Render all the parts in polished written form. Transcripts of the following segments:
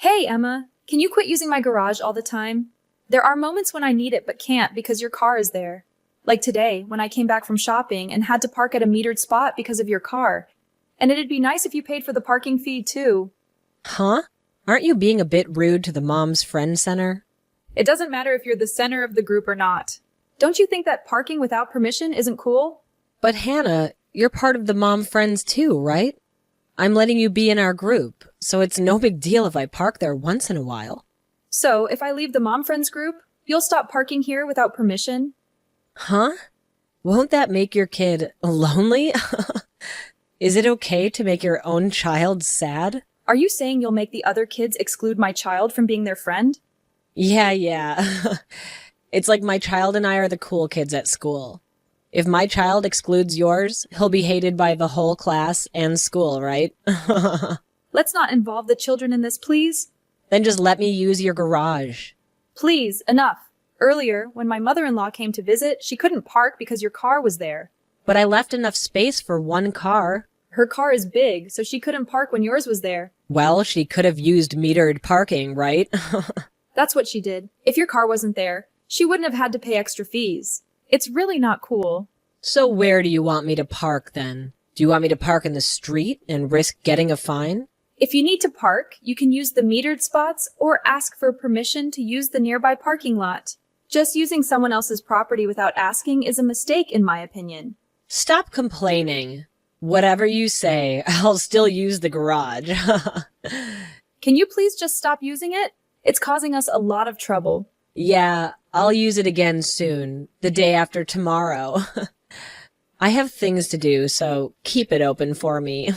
Hey, Emma, can you quit using my garage all the time? There are moments when I need it but can't because your car is there. Like today, when I came back from shopping and had to park at a metered spot because of your car. And it'd be nice if you paid for the parking fee, too. Huh? Aren't you being a bit rude to the Mom's Friend Center? It doesn't matter if you're the center of the group or not. Don't you think that parking without permission isn't cool? But Hannah, you're part of the Mom Friends too, right? I'm letting you be in our group, so it's no big deal if I park there once in a while. So, if I leave the Mom Friends group, you'll stop parking here without permission? Huh? Won't that make your kid lonely? Is it okay to make your own child sad? Are you saying you'll make the other kids exclude my child from being their friend? Yeah. It's like my child and I are the cool kids at school. If my child excludes yours, he'll be hated by the whole class and school, right? Let's not involve the children in this, please. Then just let me use your garage. Please, enough. Earlier, when my mother-in-law came to visit, she couldn't park because your car was there. But I left enough space for one car. Her car is big, so she couldn't park when yours was there. Well, she could have used metered parking, right? That's what she did. If your car wasn't there, she wouldn't have had to pay extra fees. It's really not cool. So where do you want me to park then? Do you want me to park in the street and risk getting a fine? If you need to park, you can use the metered spots or ask for permission to use the nearby parking lot. Just using someone else's property without asking is a mistake, in my opinion. Stop complaining. Whatever you say, I'll still use the garage. Can you please just stop using it? It's causing us a lot of trouble. Yeah, I'll use it again soon, the day after tomorrow. I have things to do, so keep it open for me.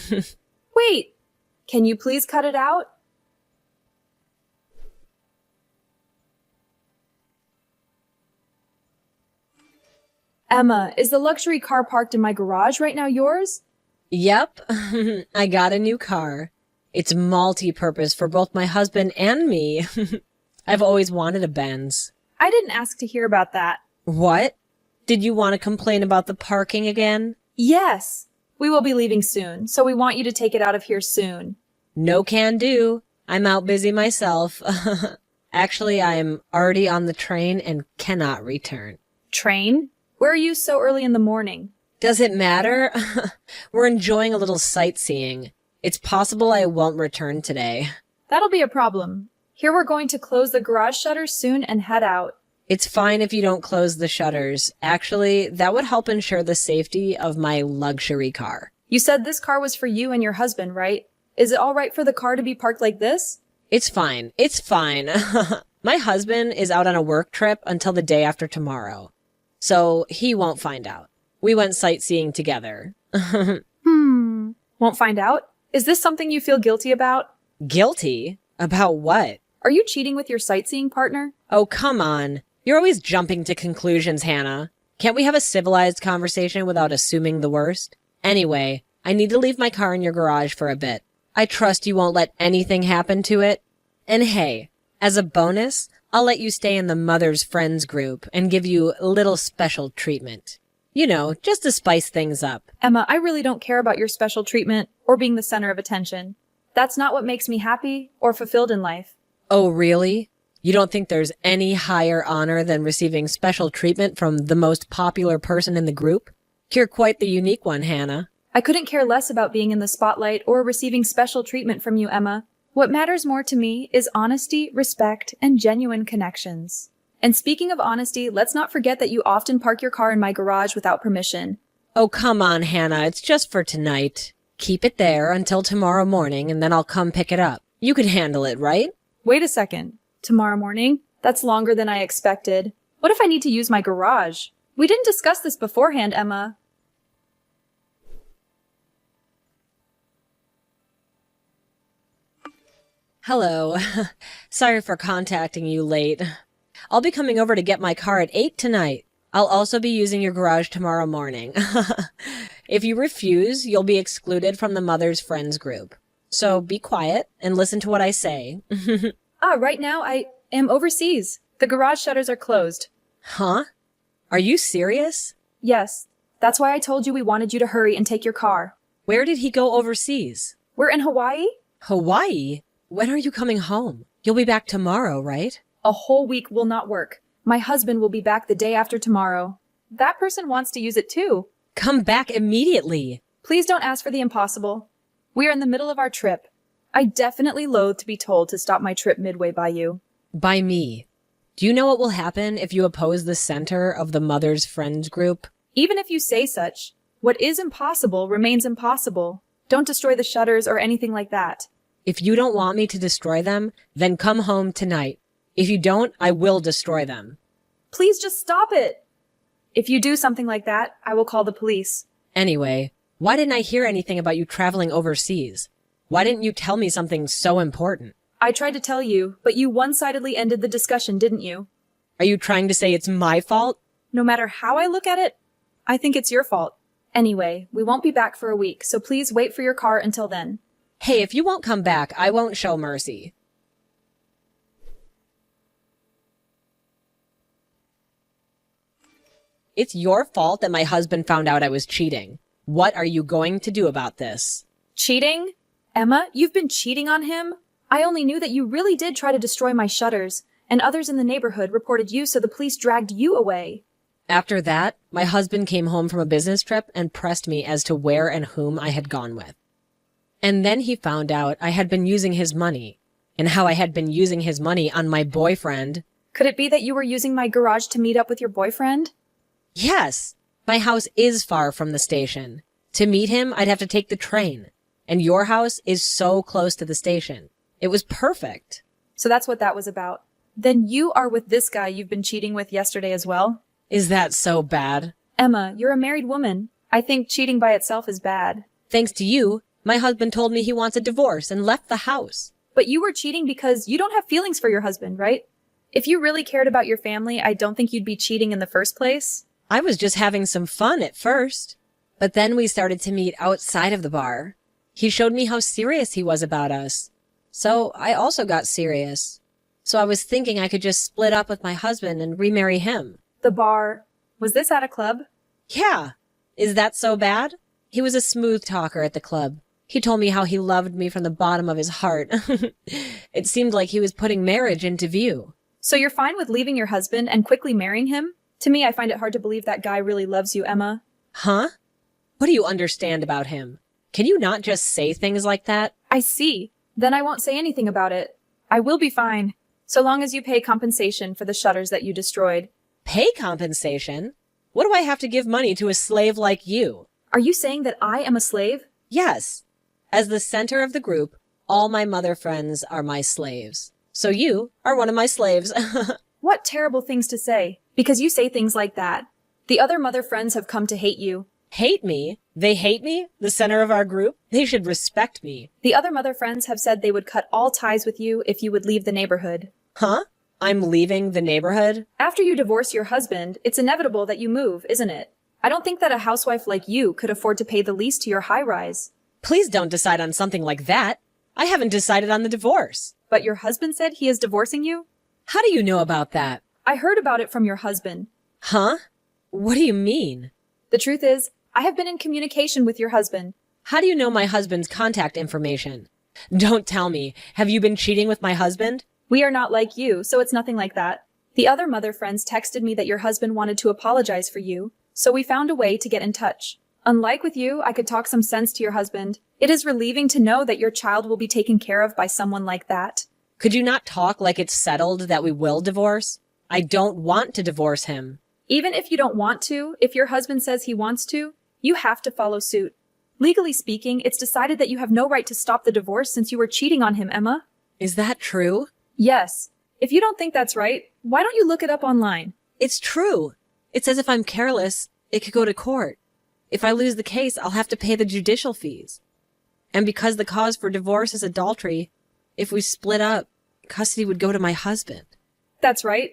Wait, can you please cut it out? Emma, is the luxury car parked in my garage right now yours? Yep, I got a new car. It's multi-purpose for both my husband and me. I've always wanted a Benz. I didn't ask to hear about that. What? Did you want to complain about the parking again? Yes. We will be leaving soon, so we want you to take it out of here soon. No can do. I'm out busy myself. Actually, I'm already on the train and cannot return. Train? Where are you so early in the morning? Does it matter? We're enjoying a little sightseeing. It's possible I won't return today. That'll be a problem. Here we're going to close the garage shutters soon and head out. It's fine if you don't close the shutters. Actually, that would help ensure the safety of my luxury car. You said this car was for you and your husband, right? Is it all right for the car to be parked like this? It's fine. It's fine. My husband is out on a work trip until the day after tomorrow, so he won't find out. We went sightseeing together. Won't find out? Is this something you feel guilty about? Guilty? About what? Are you cheating with your sightseeing partner? Oh, come on. You're always jumping to conclusions, Hannah. Can't we have a civilized conversation without assuming the worst? Anyway, I need to leave my car in your garage for a bit. I trust you won't let anything happen to it. And hey, as a bonus, I'll let you stay in the Mother's Friends group and give you a little special treatment. You know, just to spice things up. Emma, I really don't care about your special treatment or being the center of attention. That's not what makes me happy or fulfilled in life. Oh, really? You don't think there's any higher honor than receiving special treatment from the most popular person in the group? You're quite the unique one, Hannah. I couldn't care less about being in the spotlight or receiving special treatment from you, Emma. What matters more to me is honesty, respect, and genuine connections. And speaking of honesty, let's not forget that you often park your car in my garage without permission. Oh, come on, Hannah. It's just for tonight. Keep it there until tomorrow morning, and then I'll come pick it up. You could handle it, right? Wait a second. Tomorrow morning? That's longer than I expected. What if I need to use my garage? We didn't discuss this beforehand, Emma. Hello. Sorry for contacting you late. I'll be coming over to get my car at 8 tonight. I'll also be using your garage tomorrow morning. If you refuse, you'll be excluded from the Mother's Friends group. So be quiet and listen to what I say. Right now I am overseas. The garage shutters are closed. Huh? Are you serious? Yes. That's why I told you we wanted you to hurry and take your car. Where did he go overseas? We're in Hawaii? Hawaii? When are you coming home? You'll be back tomorrow, right? A whole week will not work. My husband will be back the day after tomorrow. That person wants to use it too. Come back immediately. Please don't ask for the impossible. We are in the middle of our trip. I definitely loathe to be told to stop my trip midway by you. By me. Do you know what will happen if you oppose the center of the Mother's Friends group? Even if you say such, what is impossible remains impossible. Don't destroy the shutters or anything like that. If you don't want me to destroy them, then come home tonight. If you don't, I will destroy them. Please just stop it. If you do something like that, I will call the police. Anyway, why didn't I hear anything about you traveling overseas? Why didn't you tell me something so important? I tried to tell you, but you one-sidedly ended the discussion, didn't you? Are you trying to say it's my fault? No matter how I look at it, I think it's your fault. Anyway, we won't be back for a week, so please wait for your car until then. Hey, if you won't come back, I won't show mercy. It's your fault that my husband found out I was cheating. What are you going to do about this? Cheating? Emma, you've been cheating on him? I only knew that you really did try to destroy my shutters, and others in the neighborhood reported you, so the police dragged you away. After that, my husband came home from a business trip and pressed me as to where and whom I had gone with. And then he found out I had been using his money, and how I had been using his money on my boyfriend. Could it be that you were using my garage to meet up with your boyfriend? Yes, my house is far from the station. To meet him, I'd have to take the train, and your house is so close to the station. It was perfect. So that's what that was about. Then you are with this guy you've been cheating with yesterday as well? Is that so bad? Emma, you're a married woman. I think cheating by itself is bad. Thanks to you, my husband told me he wants a divorce and left the house. But you were cheating because you don't have feelings for your husband, right? If you really cared about your family, I don't think you'd be cheating in the first place. I was just having some fun at first. But then we started to meet outside of the bar. He showed me how serious he was about us. So I also got serious. So I was thinking I could just split up with my husband and remarry him. The bar. Was this at a club? Yeah. Is that so bad? He was a smooth talker at the club. He told me how he loved me from the bottom of his heart. It seemed like he was putting marriage into view. So you're fine with leaving your husband and quickly marrying him? To me, I find it hard to believe that guy really loves you, Emma. Huh? What do you understand about him? Can you not just say things like that? I see. Then I won't say anything about it. I will be fine, so long as you pay compensation for the shutters that you destroyed. Pay compensation? What do I have to give money to a slave like you? Are you saying that I am a slave? Yes. As the center of the group, all my mother friends are my slaves. So you are one of my slaves. What terrible things to say, because you say things like that. The other mother friends have come to hate you. Hate me? They hate me? The center of our group? They should respect me. The other mother friends have said they would cut all ties with you if you would leave the neighborhood. Huh? I'm leaving the neighborhood? After you divorce your husband, it's inevitable that you move, isn't it? I don't think that a housewife like you could afford to pay the lease to your high-rise. Please don't decide on something like that. I haven't decided on the divorce. But your husband said he is divorcing you? How do you know about that? I heard about it from your husband. Huh? What do you mean? The truth is, I have been in communication with your husband. How do you know my husband's contact information? Don't tell me. Have you been cheating with my husband? We are not like you, so it's nothing like that. The other mother friends texted me that your husband wanted to apologize for you, so we found a way to get in touch. Unlike with you, I could talk some sense to your husband. It is relieving to know that your child will be taken care of by someone like that. Could you not talk like it's settled that we will divorce? I don't want to divorce him. Even if you don't want to, if your husband says he wants to, you have to follow suit. Legally speaking, it's decided that you have no right to stop the divorce since you were cheating on him, Emma. Is that true? Yes. If you don't think that's right, why don't you look it up online? It's true. It says if I'm careless, it could go to court. If I lose the case, I'll have to pay the judicial fees. And because the cause for divorce is adultery, if we split up, custody would go to my husband. That's right.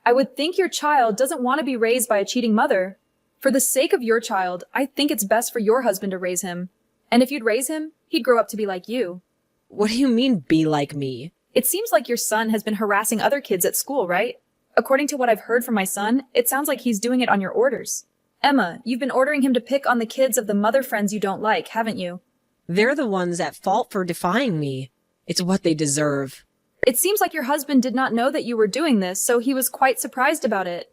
I would think your child doesn't want to be raised by a cheating mother. For the sake of your child, I think it's best for your husband to raise him. And if you'd raise him, he'd grow up to be like you. What do you mean, be like me? It seems like your son has been harassing other kids at school, right? According to what I've heard from my son, it sounds like he's doing it on your orders. Emma, you've been ordering him to pick on the kids of the mother friends you don't like, haven't you? They're the ones at fault for defying me. It's what they deserve. It seems like your husband did not know that you were doing this, so he was quite surprised about it.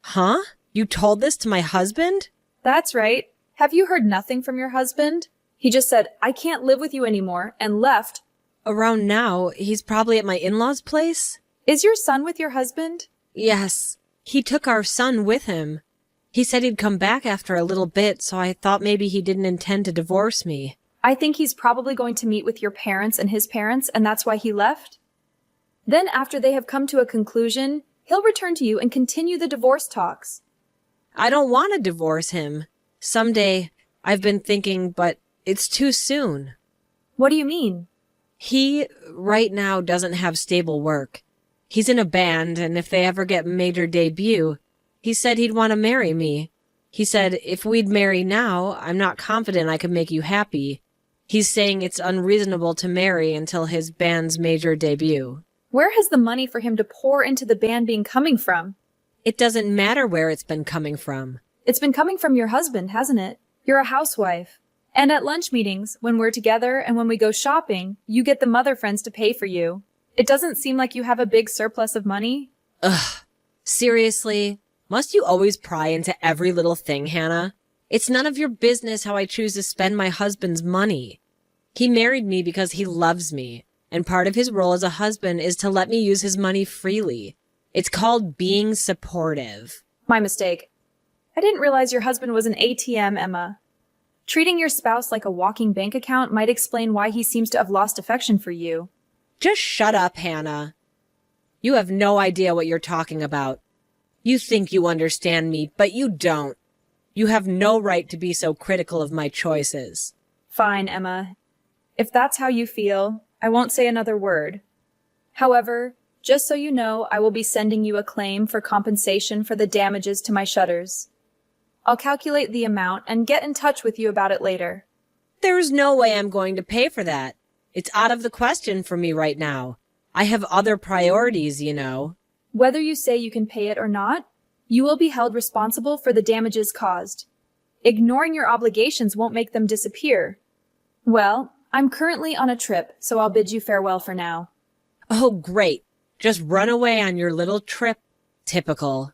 Huh? You told this to my husband? That's right. Have you heard nothing from your husband? He just said, I can't live with you anymore, and left. Around now, he's probably at my in-laws' place? Is your son with your husband? Yes. He took our son with him. He said he'd come back after a little bit, so I thought maybe he didn't intend to divorce me. I think he's probably going to meet with your parents and his parents, and that's why he left. Then after they have come to a conclusion, he'll return to you and continue the divorce talks. I don't want to divorce him. Someday, I've been thinking, but it's too soon. What do you mean? He, right now, doesn't have stable work. He's in a band, and if they ever get major debut, he said he'd want to marry me. He said if we'd marry now, I'm not confident I could make you happy. He's saying it's unreasonable to marry until his band's major debut. Where has the money for him to pour into the band been coming from? It doesn't matter where it's been coming from. It's been coming from your husband, hasn't it? You're a housewife. And at lunch meetings, when we're together and when we go shopping, you get the mother friends to pay for you. It doesn't seem like you have a big surplus of money. Ugh. Seriously? Must you always pry into every little thing, Hannah? It's none of your business how I choose to spend my husband's money. He married me because he loves me, and part of his role as a husband is to let me use his money freely. It's called being supportive. My mistake. I didn't realize your husband was an ATM, Emma. Treating your spouse like a walking bank account might explain why he seems to have lost affection for you. Just shut up, Hannah. You have no idea what you're talking about. You think you understand me, but you don't. You have no right to be so critical of my choices. Fine, Emma. If that's how you feel, I won't say another word. However, just so you know, I will be sending you a claim for compensation for the damages to my shutters. I'll calculate the amount and get in touch with you about it later. There's no way I'm going to pay for that. It's out of the question for me right now. I have other priorities, you know. Whether you say you can pay it or not, you will be held responsible for the damages caused. Ignoring your obligations won't make them disappear. Well, I'm currently on a trip, so I'll bid you farewell for now. Oh, great. Just run away on your little trip. Typical.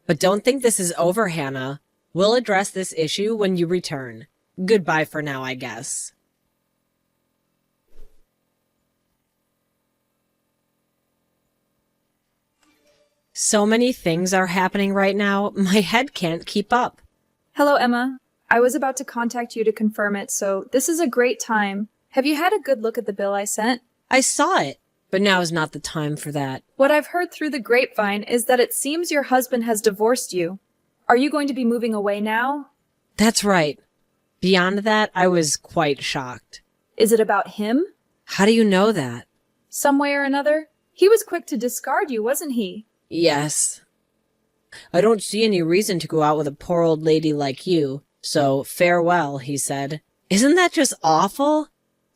But don't think this is over, Hannah. We'll address this issue when you return. Goodbye for now, I guess. So many things are happening right now, my head can't keep up. Hello, Emma. I was about to contact you to confirm it, so this is a great time. Have you had a good look at the bill I sent? I saw it, but now is not the time for that. What I've heard through the grapevine is that it seems your husband has divorced you. Are you going to be moving away now? That's right. Beyond that, I was quite shocked. Is it about him? How do you know that? Some way or another? He was quick to discard you, wasn't he? Yes. I don't see any reason to go out with a poor old lady like you, so farewell, he said. Isn't that just awful?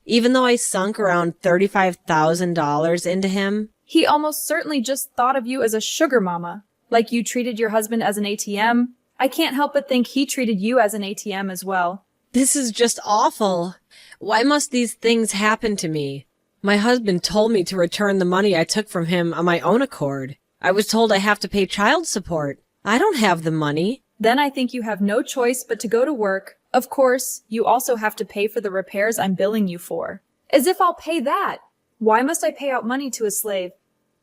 Even though I sunk around $35,000 into him? He almost certainly just thought of you as a sugar mama. Like you treated your husband as an ATM. I can't help but think he treated you as an ATM as well. This is just awful. Why must these things happen to me? My husband told me to return the money I took from him on my own accord. I was told I have to pay child support. I don't have the money. Then I think you have no choice but to go to work. Of course, you also have to pay for the repairs I'm billing you for. As if I'll pay that! Why must I pay out money to a slave?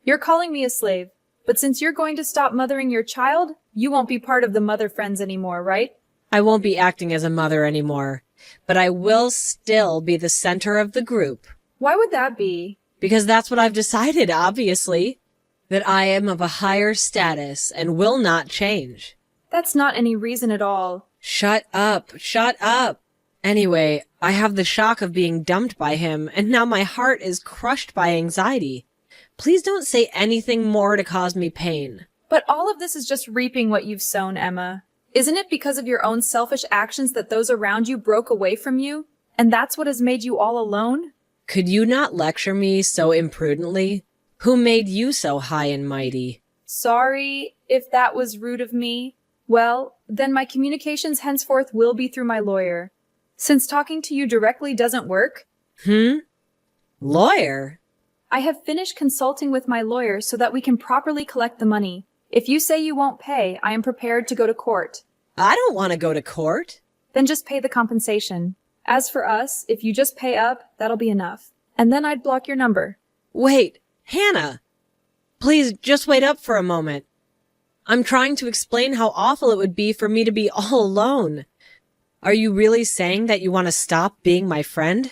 You're calling me a slave, but since you're going to stop mothering your child, you won't be part of the mother friends anymore, right? I won't be acting as a mother anymore, but I will still be the center of the group. Why would that be? Because that's what I've decided, obviously. That I am of a higher status and will not change. That's not any reason at all. Shut up. Shut up. Anyway, I have the shock of being dumped by him, and now my heart is crushed by anxiety. Please don't say anything more to cause me pain. But all of this is just reaping what you've sown, Emma. Isn't it because of your own selfish actions that those around you broke away from you? And that's what has made you all alone? Could you not lecture me so imprudently? Who made you so high and mighty? Sorry if that was rude of me. Well, then my communications henceforth will be through my lawyer. Since talking to you directly doesn't work. Lawyer? I have finished consulting with my lawyer so that we can properly collect the money. If you say you won't pay, I am prepared to go to court. I don't want to go to court. Then just pay the compensation. As for us, if you just pay up, that'll be enough. And then I'd block your number. Wait, Hannah. Please just wait up for a moment. I'm trying to explain how awful it would be for me to be all alone. Are you really saying that you want to stop being my friend?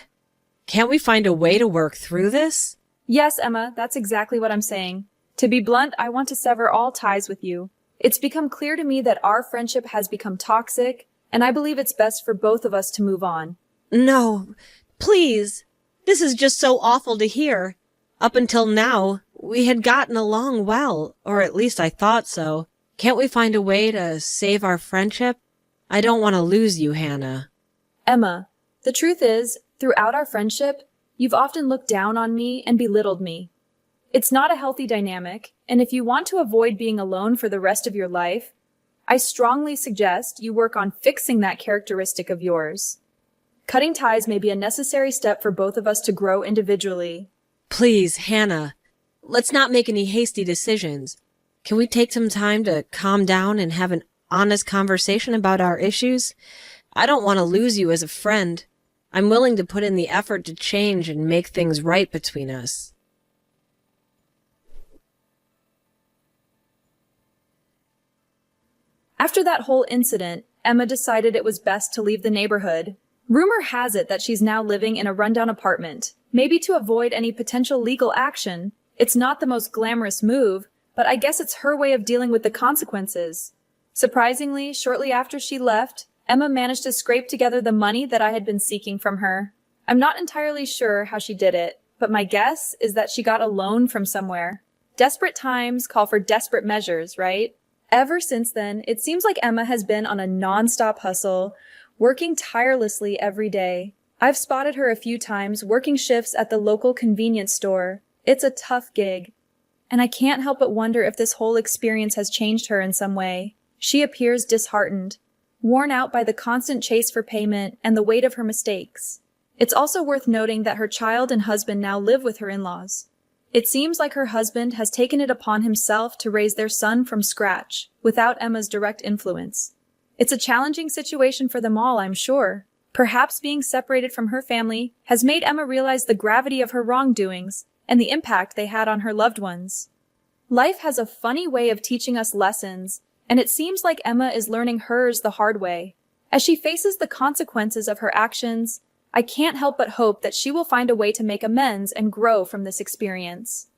Can't we find a way to work through this? Yes, Emma, that's exactly what I'm saying. To be blunt, I want to sever all ties with you. It's become clear to me that our friendship has become toxic, and I believe it's best for both of us to move on. No, please. This is just so awful to hear. Up until now, we had gotten along well, or at least I thought so. Can't we find a way to save our friendship? I don't want to lose you, Hannah. Emma, the truth is, throughout our friendship, you've often looked down on me and belittled me. It's not a healthy dynamic, and if you want to avoid being alone for the rest of your life, I strongly suggest you work on fixing that characteristic of yours. Cutting ties may be a necessary step for both of us to grow individually. Please, Hannah, let's not make any hasty decisions. Can we take some time to calm down and have an honest conversation about our issues? I don't want to lose you as a friend. I'm willing to put in the effort to change and make things right between us. After that whole incident, Emma decided it was best to leave the neighborhood. Rumor has it that she's now living in a rundown apartment, maybe to avoid any potential legal action. It's not the most glamorous move, but I guess it's her way of dealing with the consequences. Surprisingly, shortly after she left, Emma managed to scrape together the money that I had been seeking from her. I'm not entirely sure how she did it, but my guess is that she got a loan from somewhere. Desperate times call for desperate measures, right? Ever since then, it seems like Emma has been on a non-stop hustle, working tirelessly every day. I've spotted her a few times working shifts at the local convenience store. It's a tough gig. And I can't help but wonder if this whole experience has changed her in some way. She appears disheartened, worn out by the constant chase for payment and the weight of her mistakes. It's also worth noting that her child and husband now live with her in-laws. It seems like her husband has taken it upon himself to raise their son from scratch, without Emma's direct influence. It's a challenging situation for them all, I'm sure. Perhaps being separated from her family has made Emma realize the gravity of her wrongdoings and the impact they had on her loved ones. Life has a funny way of teaching us lessons, and it seems like Emma is learning hers the hard way. As she faces the consequences of her actions, I can't help but hope that she will find a way to make amends and grow from this experience.